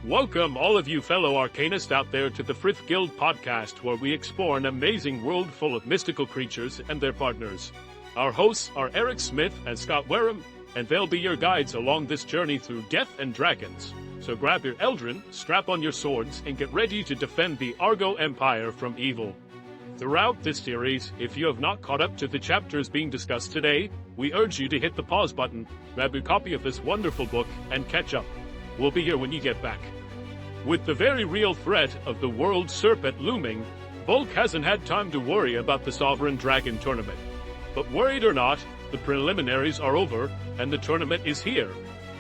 Welcome, all of you fellow arcanists out there, to the Frith Guild podcast, where we explore an amazing world full of mystical creatures and their partners. Our hosts are Eric Smith and Scott Wareham, and they'll be your guides along this journey through death and dragons. So grab your Eldrin, strap on your swords, and get ready to defend the Argo Empire from evil. Throughout this series, if you have not caught up to the chapters being discussed today, we urge you to hit the pause button, grab your copy of this wonderful book, and catch up. We'll be here when you get back. With the very real threat of the world serpent looming, Volke hasn't had time to worry about the Sovereign Dragon tournament. But worried or not, the preliminaries are over, and the tournament is here.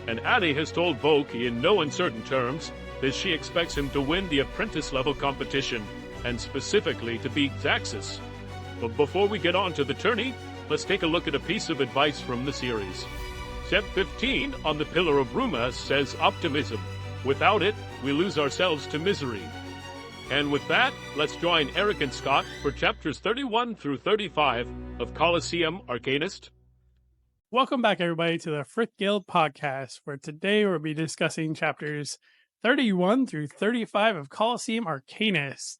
And Addie has told Volke in no uncertain terms that she expects him to win the apprentice-level competition, and specifically to beat Zaxis. But before we get on to the tourney, let's take a look at a piece of advice from the series. Step 15 on the Pillar of Ruma says optimism. Without it, we lose ourselves to misery. And with that, let's join Eric and Scott for chapters 31 through 35 of Coliseum Arcanist. Welcome back, everybody, to the Frith Guild podcast, where today we'll be discussing chapters 31 through 35 of Coliseum Arcanist.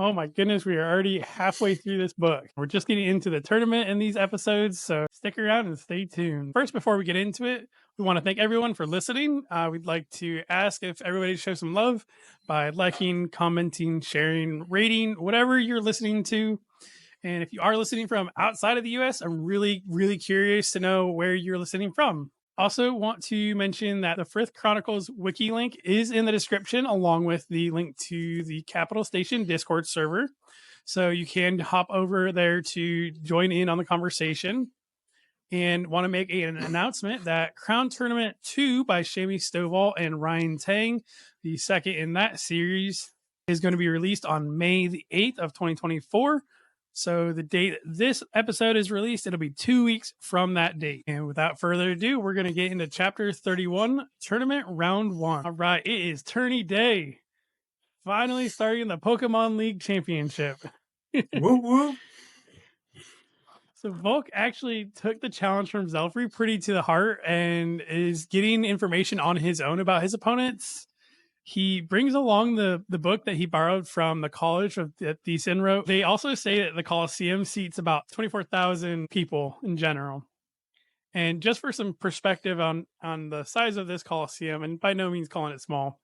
Oh my goodness, we are already halfway through this book. We're just getting into the tournament in these episodes, so stick around and stay tuned. First, before we get into it, we want to thank everyone for listening. We'd like to ask if everybody shows some love by liking, commenting, sharing, rating, whatever you're listening to. And if you are listening from outside of the US, I'm really, really curious to know where you're listening from. Also want to mention that the Frith Chronicles Wiki link is in the description, along with the link to the Capital Station Discord server. So you can hop over there to join in on the conversation. And want to make an announcement that Crown Tournament 2 by Shamie Stovall and Ryan Tang, the second in that series, is going to be released on May the 8th of 2024. So the date this episode is released, it'll be 2 weeks from that date. And without further ado, we're going to get into chapter 31, tournament round 1. All right, it is tourney day. Finally starting the Pokemon League Championship. Woo woo. So Volke actually took the challenge from Zelfrey pretty to the heart and is getting information on his own about his opponents. He brings along the book that he borrowed from the college that Thiessen wrote. They also say that the Coliseum seats about 24,000 people in general. And just for some perspective on the size of this Coliseum, and by no means calling it small,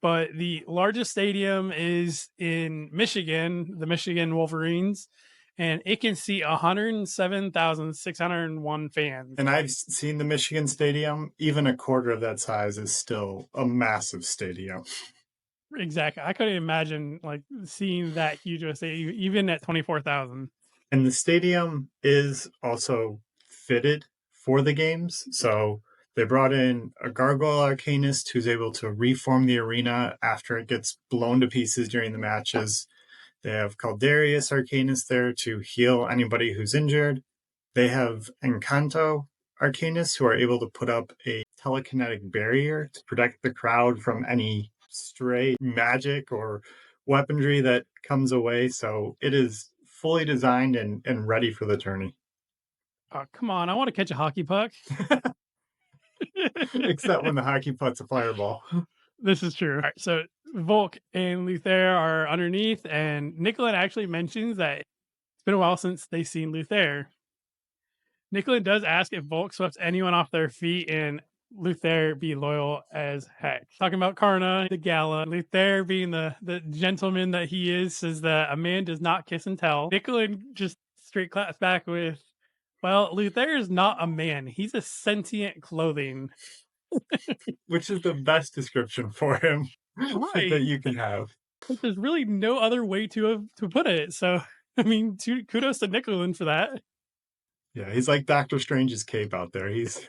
but the largest stadium is in Michigan, the Michigan Wolverines, and it can seat 107,601 fans. And I've seen the Michigan Stadium. Even a quarter of that size is still a massive stadium. Exactly. I couldn't imagine seeing that huge of a stadium, even at 24,000. And the stadium is also fitted for the games. So they brought in a Gargoyle Arcanist who's able to reform the arena after it gets blown to pieces during the matches. They have Notorious Arcanist there to heal anybody who's injured. They have Encanto Arcanists who are able to put up a telekinetic barrier to protect the crowd from any stray magic or weaponry that comes away. So it is fully designed and ready for the tourney. Oh, come on. I want to catch a hockey puck. Except when the hockey puck's a fireball. This is true. All right, so Volke and Luther are underneath, and Nicolin actually mentions that it's been a while since they've seen Luther. Nicolin does ask if Volke swept anyone off their feet, and Luther be loyal as heck. Talking about Karna, the gala, Luther being the gentleman that he is, says that a man does not kiss and tell. Nicolin just straight claps back with, well, Luther is not a man. He's a sentient clothing. Which is the best description for him that you can have. But there's really no other way to put it. So, I mean, kudos to Nicolin for that. Yeah, he's like Doctor Strange's cape out there. He's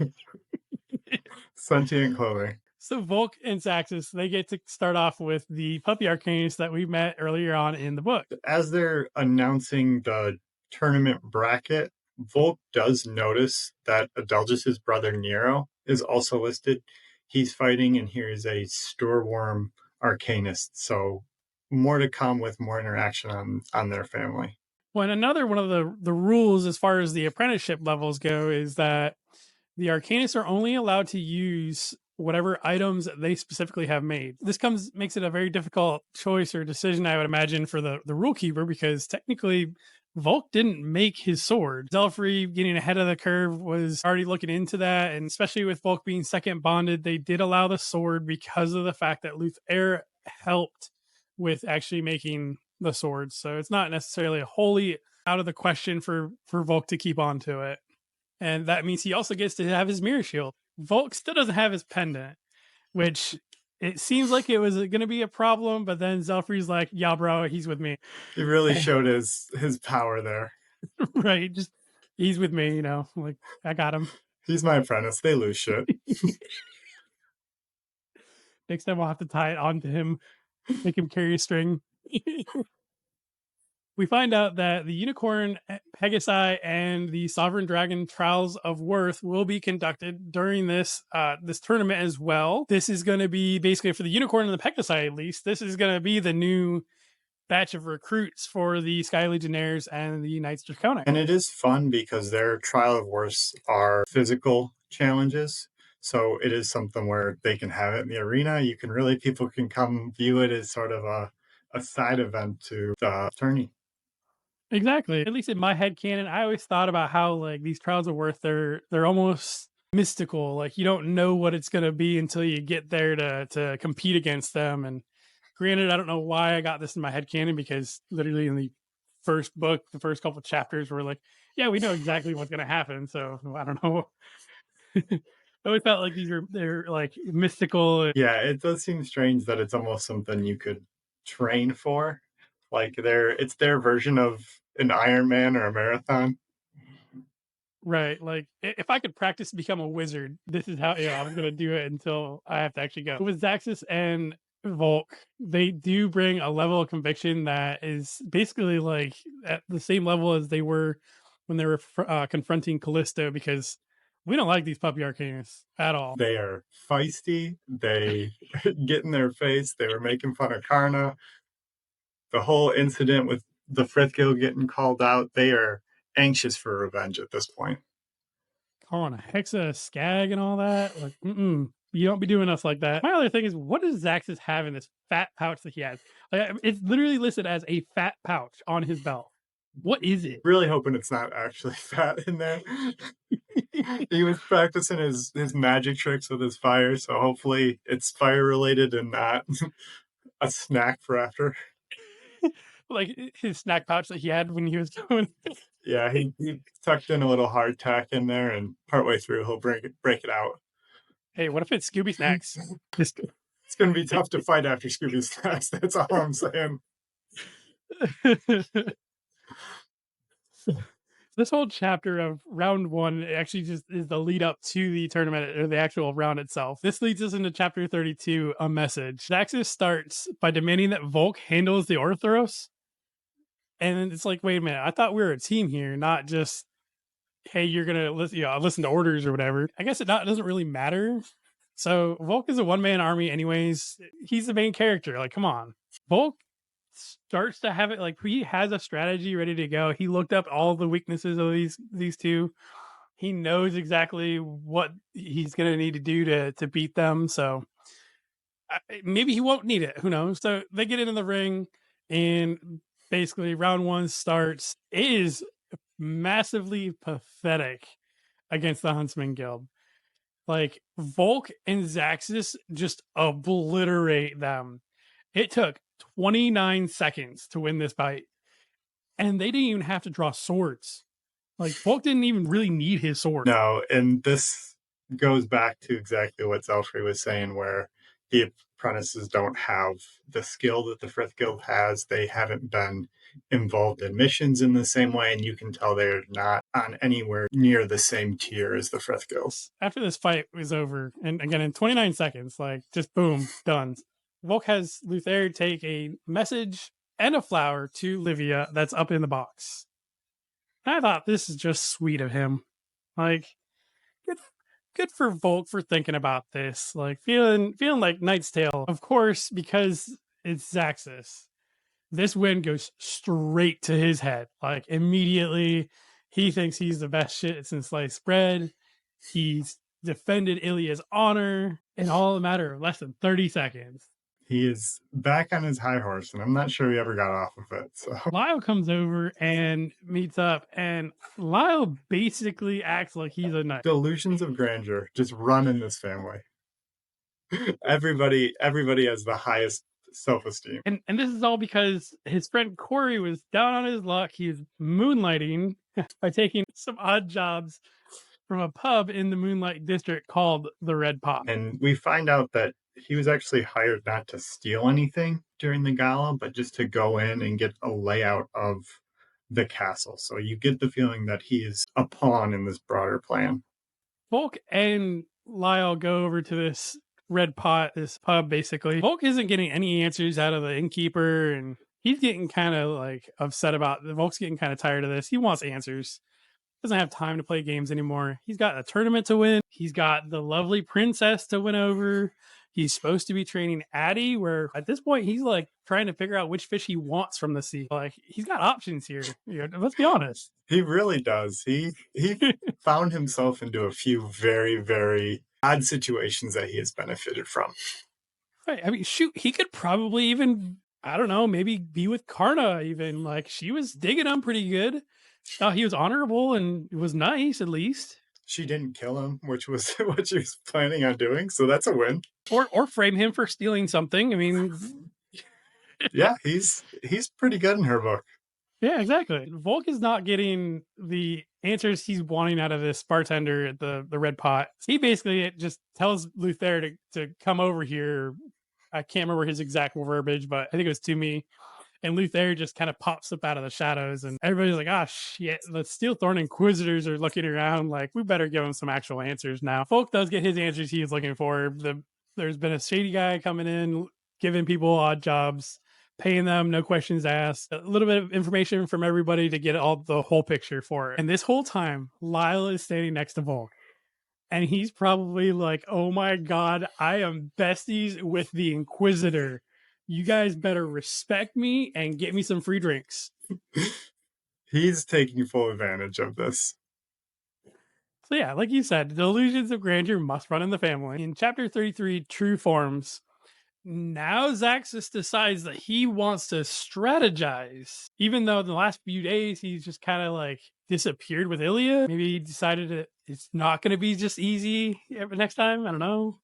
sentient clothing. So Volke and Zaxis, they get to start off with the puppy arcanist that we met earlier on in the book. As they're announcing the tournament bracket, Volke does notice that Adelgis's brother Nero is also listed. He's fighting, and here is a Storeworm Arcanist. So more to come with more interaction on their family. Well, and another one of the rules as far as the apprenticeship levels go is that the Arcanists are only allowed to use whatever items they specifically have made. This makes it a very difficult choice or decision, I would imagine, for the rule keeper, because technically Volk didn't make his sword. Zelfrey, getting ahead of the curve, was already looking into that, and especially with Volk being second bonded, they did allow the sword because of the fact that Luthair helped with actually making the sword. So it's not necessarily wholly out of the question for Volk to keep on to it. And that means he also gets to have his mirror shield. Volk still doesn't have his pendant, which it seems like it was going to be a problem, but then Zelfrey's like, yeah, bro, he's with me. He really showed his power there. Right. Just, he's with me, you know, like, I got him. He's my apprentice. They lose shit. Next time I'll have to tie it onto him, make him carry a string. We find out that the Unicorn, Pegasi, and the Sovereign Dragon Trials of Worth will be conducted during this this tournament as well. This is going to be basically for the Unicorn and the Pegasi, at least. This is going to be the new batch of recruits for the Sky Legionnaires and the Knights Draconic. And it is fun because their Trial of Worth are physical challenges. So it is something where they can have it in the arena. People can come view it as sort of a side event to the tourney. Exactly. At least in my head canon, I always thought about how like these Trials of Worth, they're almost mystical. Like you don't know what it's going to be until you get there to compete against them. And granted, I don't know why I got this in my head canon, because literally in the first book, the first couple of chapters were like, yeah, we know exactly what's going to happen. So I don't know. I always felt like they're like mystical. Yeah, it does seem strange that it's almost something you could train for. Like it's their version of an Ironman or a marathon. Right. Like if I could practice to become a wizard, this is how I was going to do it until I have to actually go. With Zaxis and Volk, they do bring a level of conviction that is basically like at the same level as they were when they were confronting Callisto, because we don't like these puppy arcanists at all. They are feisty. They get in their face. They were making fun of Karna. The whole incident with the Frith Guild getting called out, they are anxious for revenge at this point. Calling a Hexa a skag and all that. Like, you don't be doing us like that. My other thing is, what does Zaxis have in this fat pouch that he has? Like, it's literally listed as a fat pouch on his belt. What is it? Really hoping it's not actually fat in there. He was practicing his magic tricks with his fire, so hopefully it's fire related and not a snack for after. Like his snack pouch that he had when he was going. Yeah, he tucked in a little hardtack in there, and partway through he'll break it out. Hey, what if it's Scooby Snacks? It's going to be tough to fight after Scooby Snacks. That's all I'm saying. This whole chapter of round 1 actually just is the lead up to the tournament, or the actual round itself. This leads us into chapter 32, a message. Zaxis starts by demanding that Volk handles the Orthros. And it's like, wait a minute, I thought we were a team here, not just, hey, you're going to listen to orders or whatever. I guess it doesn't really matter. So Volk is a one-man army anyways. He's the main character. Like, come on. Volk starts to have it, like, he has a strategy ready to go. He looked up all the weaknesses of these two. He knows exactly what he's going to need to do to beat them. So maybe he won't need it. Who knows? So they get into the ring, and basically round 1 starts. It is massively pathetic against the Huntsman Guild. Like, Volk and Zaxis just obliterate them. It took 29 seconds to win this fight, and they didn't even have to draw swords. Like, Volk didn't even really need his sword. No, and this goes back to exactly what Zelfrey was saying, where the apprentices don't have the skill that the Frith Guild has. They haven't been involved in missions in the same way, and you can tell they're not on anywhere near the same tier as the Frith Guild. After this fight was over, and again in 29 seconds, like, just boom, done. Volk has Luthair take a message and a flower to Livia that's up in the box. And I thought, this is just sweet of him. Like, good for Volk for thinking about this. Like, feeling like Knight's Tale. Of course, because it's Zaxis, this win goes straight to his head. Like, immediately, he thinks he's the best shit since sliced bread. He's defended Illia's honor in all a matter of less than 30 seconds. He is back on his high horse, and I'm not sure he ever got off of it. So Lyle comes over and meets up, and Lyle basically acts like he's a nut. delusions of grandeur just run in this family. Everybody has the highest self-esteem. And this is all because his friend Corey was down on his luck. He was moonlighting by taking some odd jobs from a pub in the Moonlight District called the Red Pop. And we find out that he was actually hired not to steal anything during the gala, but just to go in and get a layout of the castle. So you get the feeling that he is a pawn in this broader plan. Volk and Lyle go over to this Red Pot, this pub basically. Volk isn't getting any answers out of the innkeeper, and he's getting kind of like upset about it. Volk's getting kind of tired of this. He wants answers. Doesn't have time to play games anymore. He's got a tournament to win. He's got the lovely princess to win over. He's supposed to be training Addie, where at this point he's like trying to figure out which fish he wants from the sea. Like, he's got options here. Let's be honest. He really does. He found himself into a few very, very odd situations that he has benefited from. Right. I mean, shoot, he could probably even, I don't know, maybe be with Karna even. Like, she was digging him pretty good. Thought he was honorable and was nice, at least. She didn't kill him, which was what she was planning on doing, so that's a win. Or frame him for stealing something. I mean, yeah, he's pretty good in her book. Yeah, exactly. Volk is not getting the answers he's wanting out of this bartender at the Red Pot. He basically just tells Luther to come over here. I can't remember his exact verbiage, but I think it was to me. And Luther just kind of pops up out of the shadows, and everybody's like, "Ah, shit!" The Steelthorn Inquisitors are looking around like, "We better give him some actual answers now." Volk does get his answers he's looking for. There's been a shady guy coming in, giving people odd jobs, paying them, no questions asked. A little bit of information from everybody to get the whole picture for it. And this whole time, Lyle is standing next to Volk, and he's probably like, "Oh my god, I am besties with the Inquisitor. You guys better respect me and get me some free drinks." He's taking full advantage of this. So yeah, like you said, delusions of grandeur must run in the family. In chapter 33, True Forms, now Zaxis decides that he wants to strategize. Even though in the last few days he's just kind of like disappeared with Illia. Maybe he decided that it's not going to be just easy next time. I don't know.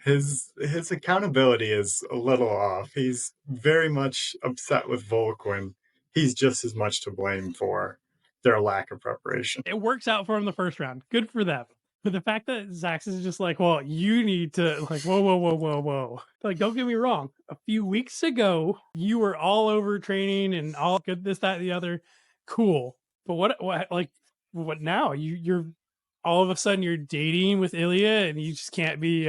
His accountability is a little off. He's very much upset with Volk when he's just as much to blame for their lack of preparation. It works out for him the first round. Good for them. But the fact that Zaxis is just like, well, you need to, like, whoa. Like, don't get me wrong. A few weeks ago, you were all over training and all good, this, that, the other. Cool. But what now? You're all of a sudden you're dating with Illia and you just can't be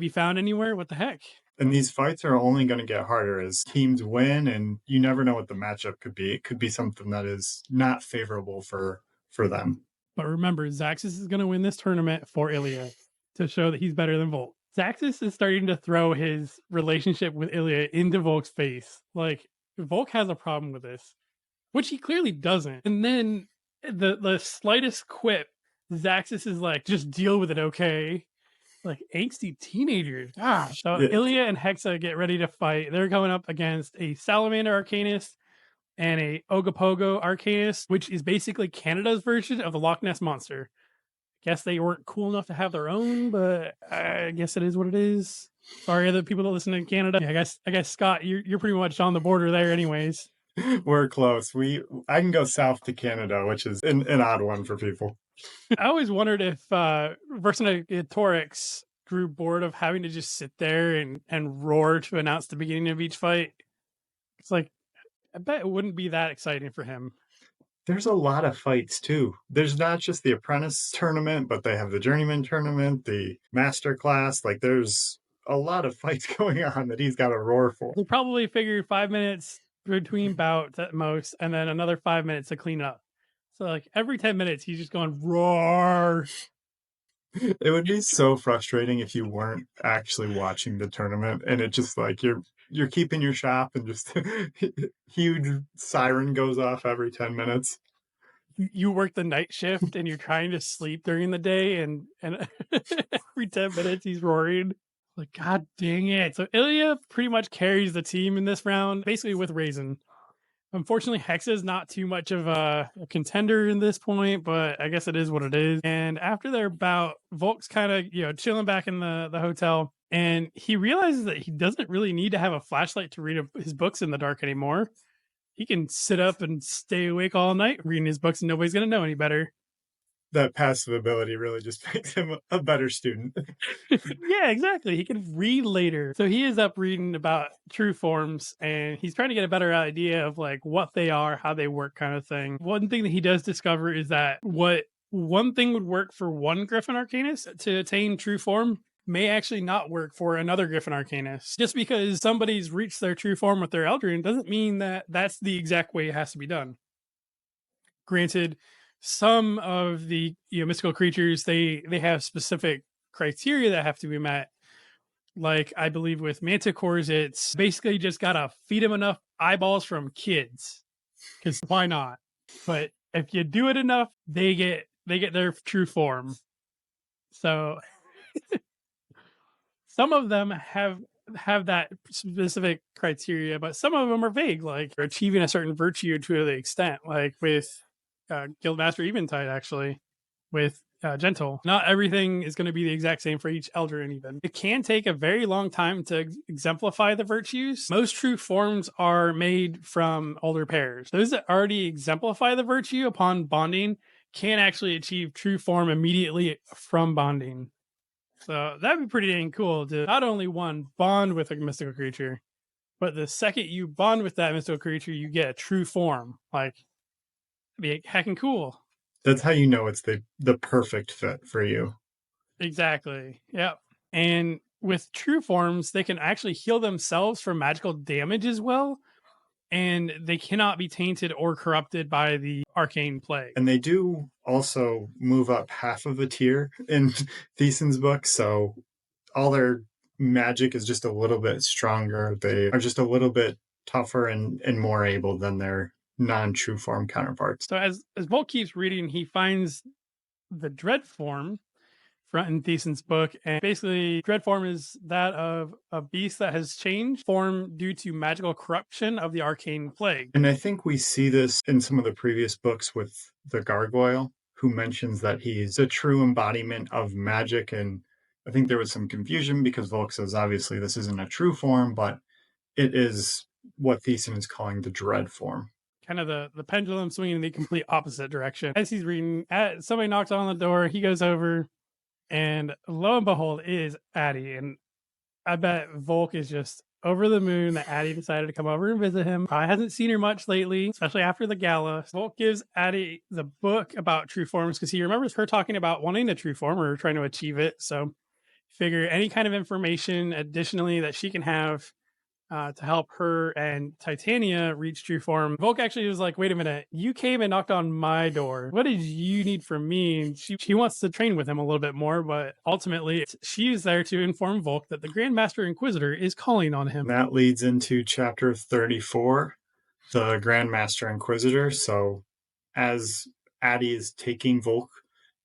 found anywhere. What the heck? And these fights are only going to get harder as teams win, and you never know what the matchup could be. It could be something that is not favorable for them. But remember, Zaxis is going to win this tournament for Illia to show that he's better than Volk. Zaxis is starting to throw his relationship with Illia into Volk's face. Like, Volk has a problem with this, which he clearly doesn't. And then the slightest quip, Zaxis is like, just deal with it, okay? Like, angsty teenagers. Gosh. So Illia and Hexa get ready to fight. They're going up against a Salamander Arcanist and a Ogopogo Arcanist, which is basically Canada's version of the Loch Ness Monster. Guess they weren't cool enough to have their own, but I guess it is what it is. Sorry, other people that listen in Canada. Yeah, I guess Scott, you're pretty much on the border there, anyways. We're close. I can go south to Canada, which is an odd one for people. I always wondered if Vercingetorix grew bored of having to just sit there and roar to announce the beginning of each fight. It's like, I bet it wouldn't be that exciting for him. There's a lot of fights, too. There's not just the apprentice tournament, but they have the journeyman tournament, the master class. Like, there's a lot of fights going on that he's got to roar for. They probably figured 5 minutes between bouts at most, and then another 5 minutes to clean up. So, like, every 10 minutes, he's just going, roar. It would be so frustrating if you weren't actually watching the tournament, and it just, like, you're keeping your shop, and just huge siren goes off every 10 minutes. you work the night shift and you're trying to sleep during the day, and every 10 minutes he's roaring. Like, God dang it. So Illia pretty much carries the team in this round, basically with Raisin. Unfortunately, Hexa is not too much of a contender in this point, but I guess it is what it is. And after their bout, Volk's kind of, chilling back in the hotel, and he realizes that he doesn't really need to have a flashlight to read his books in the dark anymore. He can sit up and stay awake all night reading his books, and nobody's going to know any better. That passive ability really just makes him a better student. Yeah, exactly. He can read later. So he is up reading about true forms, and he's trying to get a better idea of like what they are, how they work, kind of thing. One thing that he does discover is that what one thing would work for one Griffin Arcanist to attain true form may actually not work for another Griffin Arcanist. Just because somebody's reached their true form with their Eldrin doesn't mean that that's the exact way it has to be done. Granted, some of the mystical creatures, they have specific criteria that have to be met. Like, I believe with manticores, it's basically just gotta feed them enough eyeballs from kids, because why not? But if you do it enough, they get their true form. So some of them have that specific criteria, but some of them are vague, like achieving a certain virtue to the extent, like with Guildmaster Eventide, actually, with Gentle. Not everything is going to be the exact same for each Eldrin, even. It can take a very long time to exemplify the virtues. Most true forms are made from older pairs. Those that already exemplify the virtue upon bonding can actually achieve true form immediately from bonding. So that'd be pretty dang cool to not only one, bond with a mystical creature, but the second you bond with that mystical creature, you get a true form. Like, be heckin' cool. That's how you know it's the perfect fit for you. Exactly. Yep. And with true forms, they can actually heal themselves from magical damage as well, and they cannot be tainted or corrupted by the arcane plague. And they do also move up half of a tier in Thiesen's book, so all their magic is just a little bit stronger. They are just a little bit tougher and more able than their non-true form counterparts. So as Volk keeps reading, he finds the dread form front in Thiesen's book, and basically dread form is that of a beast that has changed form due to magical corruption of the arcane plague. And I think we see this in some of the previous books with the gargoyle, who mentions that he's a true embodiment of magic. And I think there was some confusion because Volk says obviously this isn't a true form, but it is what Thiesen is calling the dread form. Kind of the pendulum swinging in the complete opposite direction. As he's reading, somebody knocks on the door. He goes over, and lo and behold, it is Addie. And I bet Volk is just over the moon that Addie decided to come over and visit him. I hasn't seen her much lately, especially after the gala. Volk gives Addie the book about true forms because he remembers her talking about wanting a true form or trying to achieve it. So figure any kind of information additionally that she can have to help her and Titania reach true form. Volk actually was like, wait a minute, you came and knocked on my door. What did you need from me? And she wants to train with him a little bit more, but ultimately she's there to inform Volk that the Grandmaster Inquisitor is calling on him. And that leads into chapter 34, the Grandmaster Inquisitor. So as Addie is taking Volk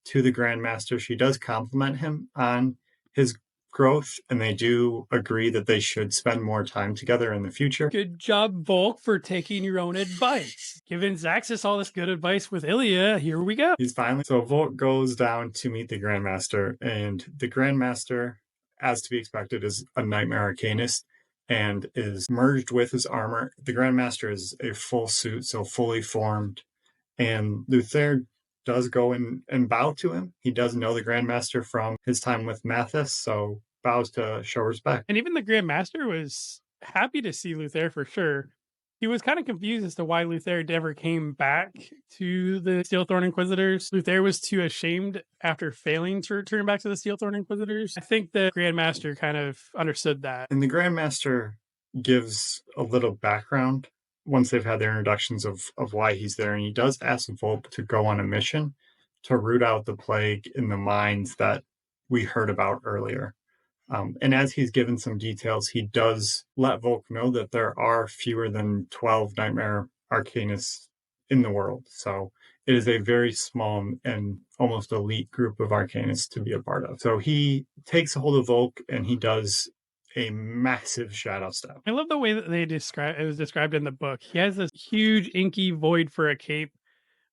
to the Grandmaster, she does compliment him on his growth, and they do agree that they should spend more time together in the future. Good job, Volk, for taking your own advice. Giving Zaxis all this good advice with Illia. Here we go. So Volk goes down to meet the Grandmaster, and the Grandmaster, as to be expected, is a Nightmare Arcanist and is merged with his armor. The Grandmaster is a full suit, so fully formed, and Luther does go and bow to him. He does know the Grandmaster from his time with Mathis, so bows to show respect. And even the Grandmaster was happy to see Luther for sure. He was kind of confused as to why Luther never came back to the Steelthorn Inquisitors. Luther was too ashamed after failing to return back to the Steelthorn Inquisitors. I think the Grandmaster kind of understood that. And the Grandmaster gives a little background once they've had their introductions of why he's there. And he does ask Volk to go on a mission to root out the plague in the mines that we heard about earlier. And as he's given some details, he does let Volk know that there are fewer than 12 Nightmare Arcanists in the world. So it is a very small and almost elite group of arcanists to be a part of. So he takes a hold of Volk and he does a massive shadow step. I love the way that it was described in the book. He has this huge inky void for a cape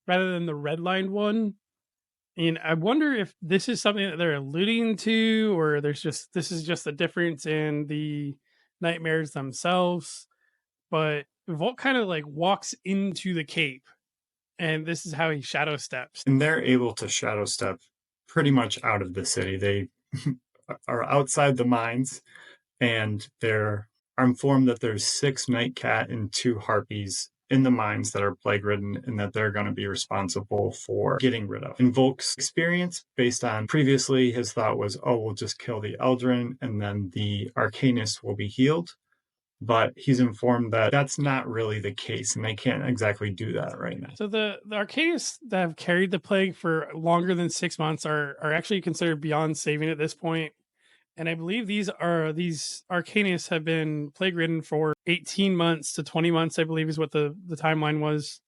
rather than the redlined one. And I wonder if this is something that they're alluding to, or this is just a difference in the nightmares themselves. But Volk kind of like walks into the cape, and this is how he shadow steps. And they're able to shadow step pretty much out of the city. They are outside the mines, and they're informed that there's 6 nightcat and 2 harpies in the mines that are plague-ridden and that they're going to be responsible for getting rid of. In Volk's experience, based on previously, his thought was, oh, we'll just kill the Eldrin and then the Arcanist will be healed. But he's informed that that's not really the case, and they can't exactly do that right now. So the Arcanists that have carried the plague for longer than 6 months are actually considered beyond saving at this point. And I believe these Arcanists have been plague-ridden for 18 months to 20 months, I believe is what the timeline was.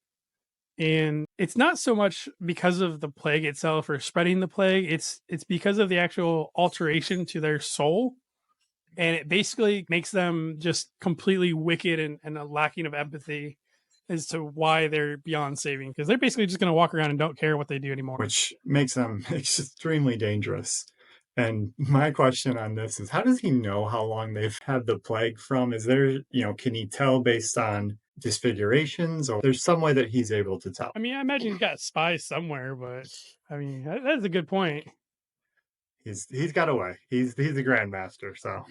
And it's not so much because of the plague itself or spreading the plague, it's because of the actual alteration to their soul. And it basically makes them just completely wicked and a lacking of empathy as to why they're beyond saving. Because they're basically just going to walk around and don't care what they do anymore. Which makes them extremely dangerous. And my question on this is, how does he know how long they've had the plague from? Is there, can he tell based on disfigurations, or there's some way that he's able to tell? I mean, I imagine he's got spies somewhere, but I mean, that's a good point. He's got a way. He's a Grandmaster, so.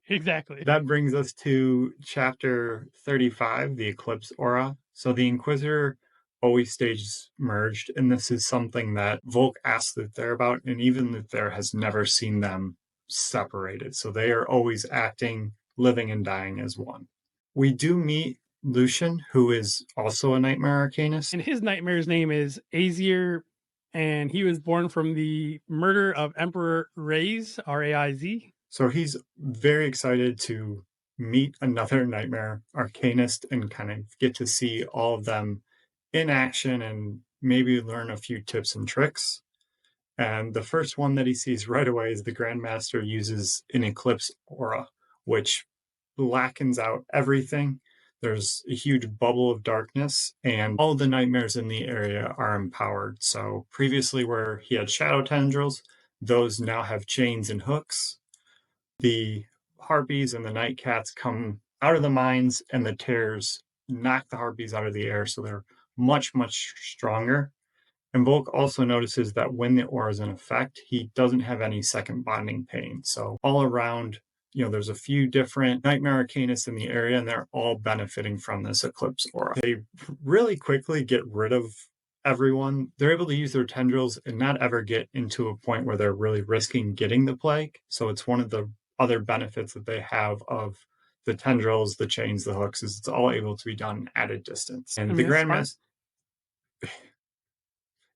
Exactly. That brings us to chapter 35, the Eclipse Aura. So the Inquisitor always stays merged, and this is something that Volk asks Luther about, and even Luther has never seen them separated. So they are always acting, living, and dying as one. We do meet Lucian, who is also a Nightmare Arcanist. And his nightmare's name is Azier, and he was born from the murder of Emperor Raiz, R-A-I-Z. So he's very excited to meet another Nightmare Arcanist and kind of get to see all of them in action and maybe learn a few tips and tricks. And the first one that he sees right away is the Grandmaster uses an Eclipse Aura, which blackens out everything. There's a huge bubble of darkness, and all the nightmares in the area are empowered. So previously where he had shadow tendrils, those now have chains and hooks. The harpies and the nightcats come out of the mines, and the tears knock the harpies out of the air, so they're much, much stronger. And Volk also notices that when the aura is in effect, he doesn't have any second bonding pain. So all around, there's a few different Nightmare Arcanists in the area, and they're all benefiting from this Eclipse Aura. They really quickly get rid of everyone. They're able to use their tendrils and not ever get into a point where they're really risking getting the plague. So it's one of the other benefits that they have of the tendrils, the chains, the hooks, is it's all able to be done at a distance. And the Grandmaster,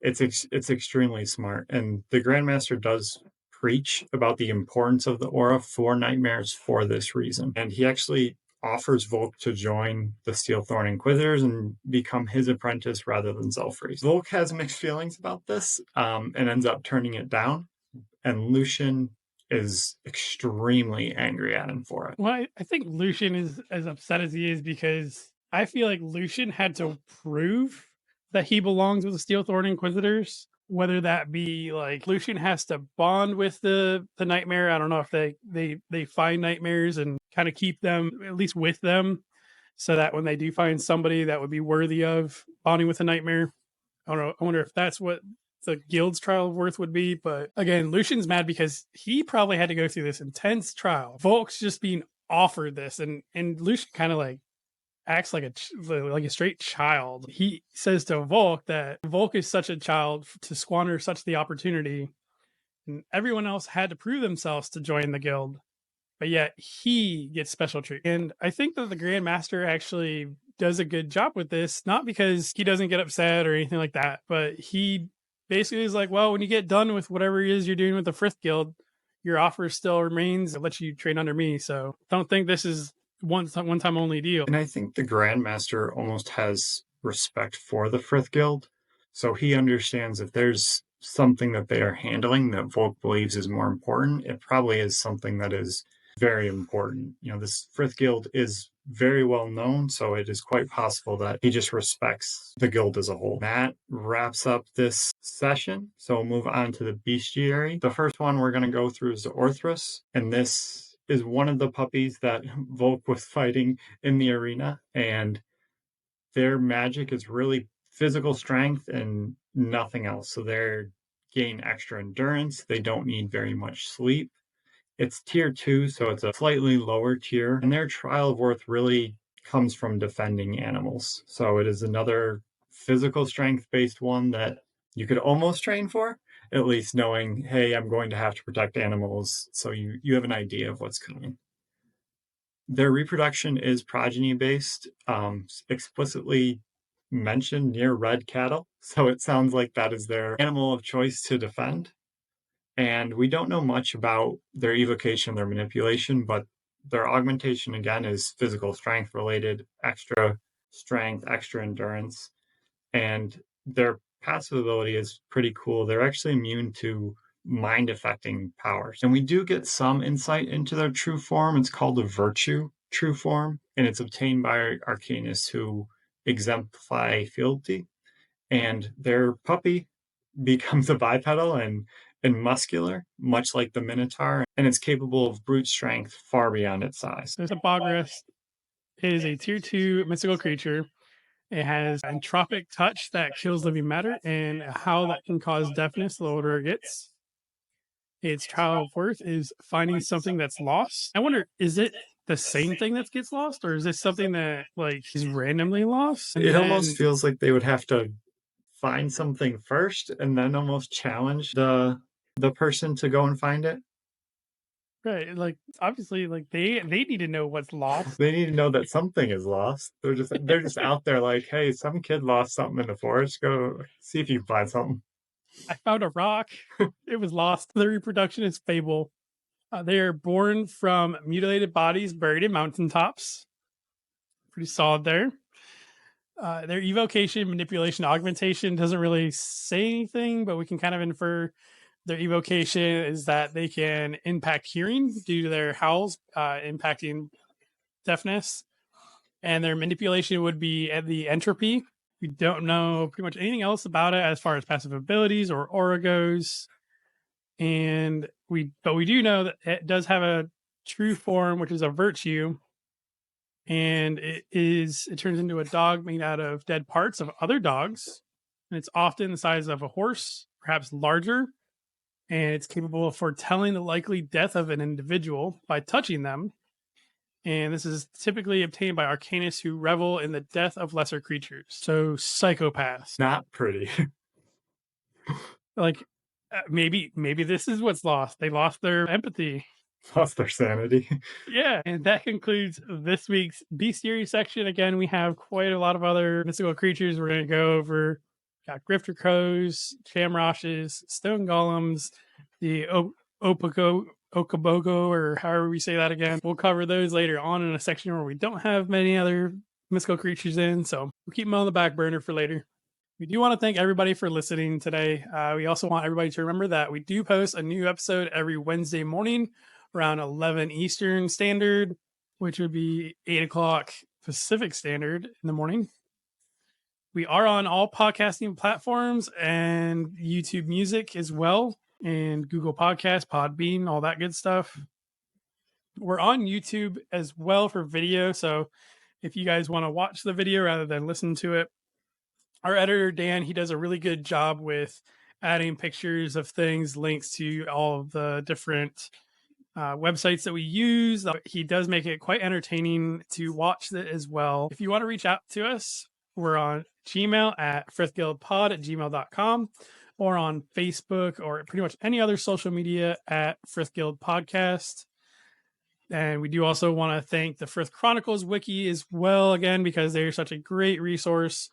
it's extremely smart. And the Grandmaster does preach about the importance of the aura for nightmares for this reason. And he actually offers Volk to join the Steelthorn Inquisitors and become his apprentice rather than Zelfries. Volk has mixed feelings about this and ends up turning it down. And Lucian is extremely angry at him for it. Well, I think Lucian is as upset as he is because I feel like Lucian had to prove that he belongs with the Steelthorn Inquisitors, whether that be like Lucian has to bond with the nightmare. I don't know if they find nightmares and kind of keep them at least with them, so that when they do find somebody that would be worthy of bonding with a nightmare, I don't know. I wonder if that's what the guild's trial of worth would be. But again, Lucian's mad because he probably had to go through this intense trial. Volk's just being offered this, and Lucian kind of like acts like a straight child. He says to Volk that Volk is such a child to squander such the opportunity, and everyone else had to prove themselves to join the guild, but yet he gets special treatment. And I think that the Grandmaster actually does a good job with this, not because he doesn't get upset or anything like that, but he basically is like, well, when you get done with whatever it is you're doing with the Frith Guild, your offer still remains. I'll let you train under me. So don't think this is one time only deal. And I think the Grandmaster almost has respect for the Frith Guild. So he understands if there's something that they are handling that Volk believes is more important, it probably is something that is very important. This Frith Guild is very well known, so it is quite possible that he just respects the guild as a whole. That wraps up this session, so we'll move on to the bestiary. The first one we're going to go through is the Orthrus, and this is one of the puppies that Volk was fighting in the arena, and their magic is really physical strength and nothing else. So they gain extra endurance. They don't need very much sleep. It's tier 2, so it's a slightly lower tier. And their trial of worth really comes from defending animals. So it is another physical strength based one that you could almost train for, at least knowing, hey, I'm going to have to protect animals. So you have an idea of what's coming. Their reproduction is progeny based, explicitly mentioned near red cattle. So it sounds like that is their animal of choice to defend. And we don't know much about their evocation, their manipulation, but their augmentation, again, is physical strength related, extra strength, extra endurance. And their passive ability is pretty cool. They're actually immune to mind affecting powers. And we do get some insight into their true form. It's called a virtue true form, and it's obtained by arcanists who exemplify fealty. And their puppy becomes a bipedal and muscular, much like the Minotaur, and it's capable of brute strength far beyond its size. There's a Bogress. It is a tier 2 mystical creature. It has entropic touch that kills living matter, and how that can cause deafness the older it gets. Its trial of worth is finding something that's lost. I wonder, is it the same thing that gets lost, or is this something that is randomly lost? It almost feels like they would have to find something first and then almost challenge the person to go and find it. Right, obviously, they need to know what's lost. They need to know that something is lost. They're just out there like, hey, some kid lost something in the forest. Go see if you can find something. I found a rock. It was lost. Their reproduction is fable. They are born from mutilated bodies buried in mountaintops. Pretty solid there. Their evocation, manipulation, augmentation doesn't really say anything, but we can kind of infer their evocation is that they can impact hearing due to their howls, impacting deafness. And their manipulation would be at the entropy. We don't know pretty much anything else about it as far as passive abilities or aura goes. But we do know that it does have a true form, which is a virtue. And it turns into a dog made out of dead parts of other dogs. And it's often the size of a horse, perhaps larger. And it's capable of foretelling the likely death of an individual by touching them. And this is typically obtained by arcanists who revel in the death of lesser creatures. So psychopaths. Not pretty. Maybe this is what's lost. They lost their empathy. Lost their sanity. Yeah, and that concludes this week's bestiary section. Again, we have quite a lot of other mystical creatures we're going to go over. Got grifter crows, shamroshes, stone golems, the Okabogo, or however we say that again. We'll cover those later on in a section where we don't have many other mystical creatures in, so we'll keep them on the back burner for later. We do want to thank everybody for listening today. We also want everybody to remember that we do post a new episode every Wednesday morning around 11 Eastern Standard, which would be 8 o'clock Pacific Standard in the morning. We are on all podcasting platforms and YouTube Music as well, and Google Podcasts, Podbean, all that good stuff. We're on YouTube as well for video, so if you guys want to watch the video rather than listen to it, our editor, Dan, he does a really good job with adding pictures of things, links to all of the different websites that we use. He does make it quite entertaining to watch it as well. If you want to reach out to us, we're on Gmail at frithguildpod@gmail.com, or on Facebook or pretty much any other social media at Frith Guild Podcast. And we do also want to thank the Frith Chronicles Wiki as well, again, because they're such a great resource.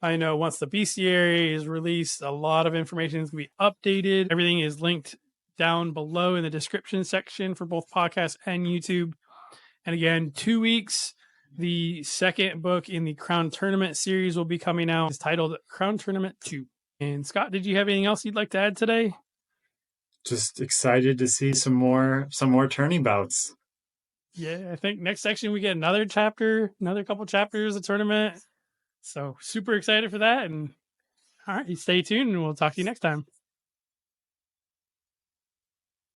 I know once the bestiary is released, a lot of information is going to be updated. Everything is linked down below in the description section for both podcasts and YouTube. And again, 2 weeks, the second book in the Crown Tournament series will be coming out. It's titled Crown Tournament 2. And Scott, did you have anything else you'd like to add today? Just excited to see some more tourney bouts. Yeah, I think next section we get another couple chapters of tournament. So super excited for that. And all right, stay tuned and we'll talk to you next time.